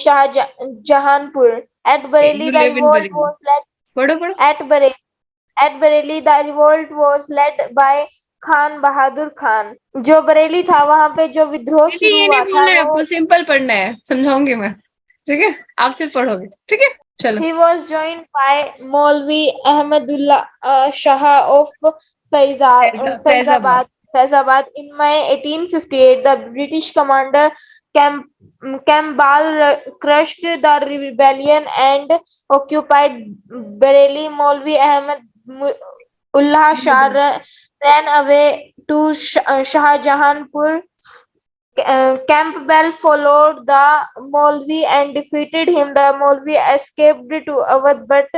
Shahjahanpur. At Bareilly, You the live in revolt Bareilly. was led पढ़ो पढ़ो। at Bareilly. At Bareilly, the revolt was led by Khan Bahadur Khan. जो बरेली था वहां पे जो विद्रोह नहीं शुरू ये नहीं हुआ था बोलना है आपको, वो सिंपल पढ़ना है, समझाऊंगी मैं। ठीक है, आप सिर्फ पढ़ोगे। ठीक है, चलो। he was joined by Maulvi Ahmadullah Shah of Faizabad. Faizabad in May 1858. The British commander Campbell crushed the rebellion and occupied Bareilly. Maulvi Ahmad Ullah Shah ran away to Shahjahanpur. Campbell followed the Maulvi and defeated him. The Maulvi escaped to Awadh, but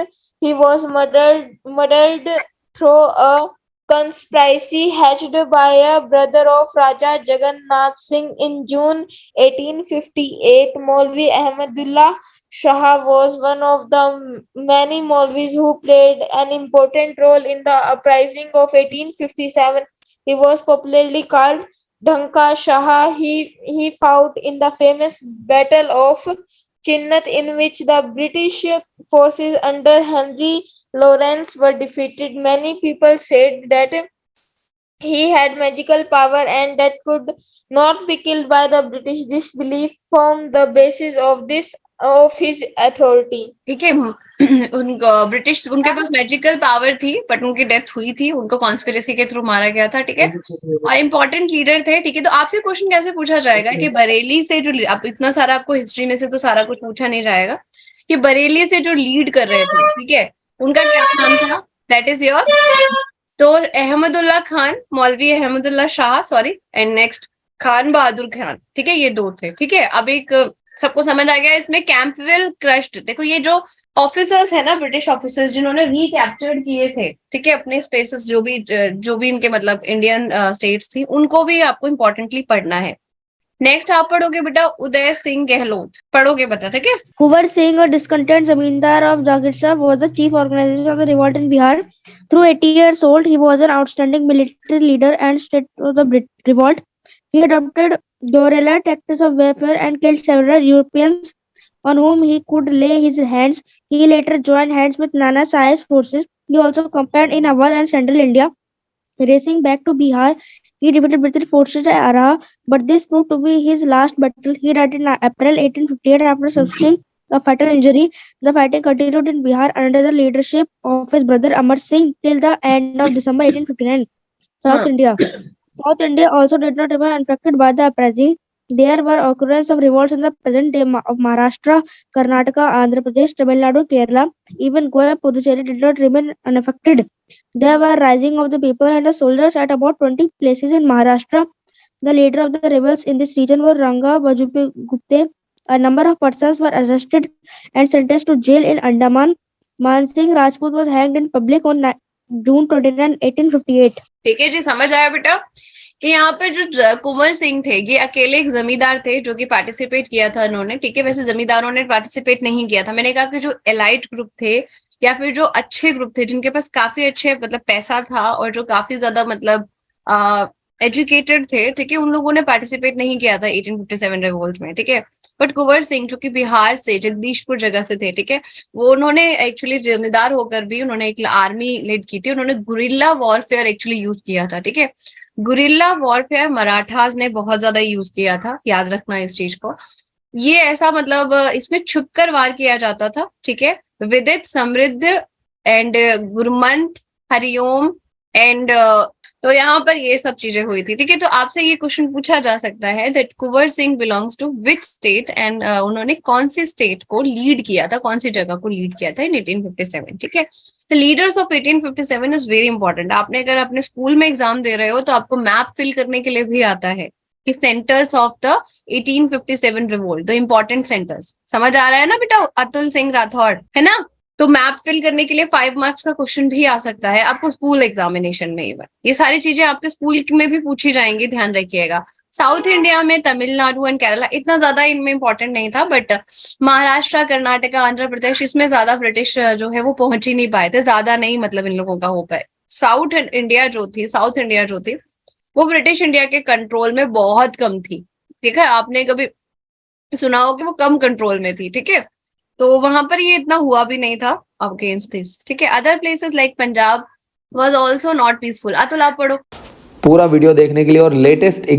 he was murdered through a conspiracy hatched by a brother of Raja Jagannath Singh in June 1858. Maulvi Ahmadullah Shah was one of the many Maulvis who played an important role in the uprising of 1857. He was popularly called Dhanka Shah. He fought in the famous Battle of Chinnat, in which the British forces under Henry Lawrence were defeated. Many people said that he had magical power and that could not be killed by the British. This belief formed the basis of his authority. ठीक है। उनको British, उनके पास magical power थी but उनकी death हुई थी, उनको conspiracy के थ्रू मारा गया था। ठीक है, और इम्पोर्टेंट लीडर थे। ठीक है, तो आपसे क्वेश्चन कैसे पूछा जाएगा कि बरेली से जो, अब इतना सारा आपको हिस्ट्री में से तो सारा कुछ पूछा नहीं जाएगा, कि बरेली से जो लीड कर रहे थे, ठीक है, उनका क्या नाम था? दैट इज योर, तो Ahmadullah Khan, Maulvi Ahmadullah Shah, sorry, and next Khan Bahadur Khan. ठीक है, ये दो थे। ठीक है, अब एक सबको समझ आ गया इसमें। कैंपवेल क्रश्ड, देखो ये जो ऑफिसर्स है ना, ब्रिटिश ऑफिसर्स जिन्होंने रिकैप्चर्ड किए थे, ठीक है, अपने स्पेसेस, जो भी इनके मतलब इंडियन स्टेट्स थी, उनको भी आपको इंपॉर्टेंटली पढ़ना है। नेक्स्ट आप पढ़ोगे बेटा उदय सिंह गहलोत, पढ़ोगे बेटा। ठीक है, Kuvar Singh, a discontented zamindar of Jagisha, was the chief organizer of the revolt in Bihar. Through 80 years old, he was an outstanding military leader and state of the revolt. He adopted guerrilla tactics of warfare and killed several Europeans on whom he could lay his hands. He later joined hands with Nana Saha's forces. He also campaigned in Awadh and central India. Racing back to Bihar, he defeated British forces at Araha, but this proved to be his last battle. He died in April 1858 after suffering a fatal injury. The fighting continued in Bihar under the leadership of his brother Amar Singh till the end of December 1859. South हाँ, India. South India also did not remain unaffected by the uprising. There were occurrences of revolts in the present day of Maharashtra, Karnataka, Andhra Pradesh, Tamil Nadu, Kerala. Even Goa and Puducherry did not remain unaffected. There were rising of the people and the soldiers at about 20 places in Maharashtra. The leader of the rebels in this region was Ranga Bajupagupte. A number of persons were arrested and sentenced to jail in Andaman. Man Singh Rajput was hanged in public on June 29, 1858. ठीक है जी, समझ आया बेटा कि यहाँ पे जो कुंवर सिंह थे, ये अकेले एक जमींदार थे जो कि पार्टिसिपेट किया था इन्होंने। ठीक है, वैसे जमींदारों ने पार्टिसिपेट नहीं किया था। मैंने कहा कि जो एलाइट ग्रुप थे या फिर जो अच्छे ग्रुप थे, जिनके पास काफी अच्छे मतलब पैसा था और जो काफी ज्यादा मतलब एजुकेटेड थे, ठीक है, उन लोगों ने पार्टिसिपेट नहीं किया था 1857 रिवोल्ट में। ठीक है, बट कुंवर सिंह जो कि बिहार से जगदीशपुर जगह से थे, ठीक है, वो उन्होंने एक्चुअली जमींदार होकर भी उन्होंने एक आर्मी लीड की थी। उन्होंने गुरिल्ला वॉरफेयर एक्चुअली यूज किया था। ठीक है, गुरिल्ला वॉरफेयर मराठास ने बहुत ज्यादा यूज किया था, याद रखना इस चीज को। ये ऐसा मतलब इसमें छुपकर वार किया जाता था। ठीक है, विदित, समृद्ध एंड गुरमंत, हरिओम एंड, तो यहाँ पर ये सब चीजें हुई थी। ठीक है, तो आपसे ये क्वेश्चन पूछा जा सकता है that Kunwar Singh belongs to which state, and उन्होंने कौन सी स्टेट को लीड किया था, कौन सी जगह को लीड किया था इन 1857। ठीक है, the leaders of 1857 is very important. आपने अगर अपने स्कूल में एग्जाम दे रहे हो तो आपको मैप फिल करने के लिए भी आता है कि centres of the 1857 revolt, the important centres. समझ आ रहा है ना बेटा अतुल सिंह राठौड़, है ना? तो मैप फिल करने के लिए 5 मार्क्स का क्वेश्चन भी आ सकता है आपको स्कूल एग्जामिनेशन में। इवन ये सारी चीजें आपके स्कूल में भी पूछी जाएंगी, ध्यान रखिएगा। साउथ इंडिया में तमिलनाडु एंड केरला इतना ज्यादा इनमें इंपॉर्टेंट नहीं था, बट महाराष्ट्र, कर्नाटका, आंध्र प्रदेश, इसमें ज्यादा ब्रिटिश जो है वो पहुंच ही नहीं पाए थे, ज्यादा नहीं मतलब इन लोगों का हो पाए। साउथ इंडिया जो थी, साउथ इंडिया जो थी वो ब्रिटिश इंडिया के कंट्रोल में बहुत कम थी। ठीक है, आपने कभी सुना हो कि वो कम कंट्रोल में थी, ठीक है। तो वहां पर ये इतना हुआ भी नहीं था अगेंस्ट दिस, ठीक है। Other places like Punjab was also not peaceful. Atul आप पढ़ो। पूरा वीडियो देखने के लिए और लेटेस्ट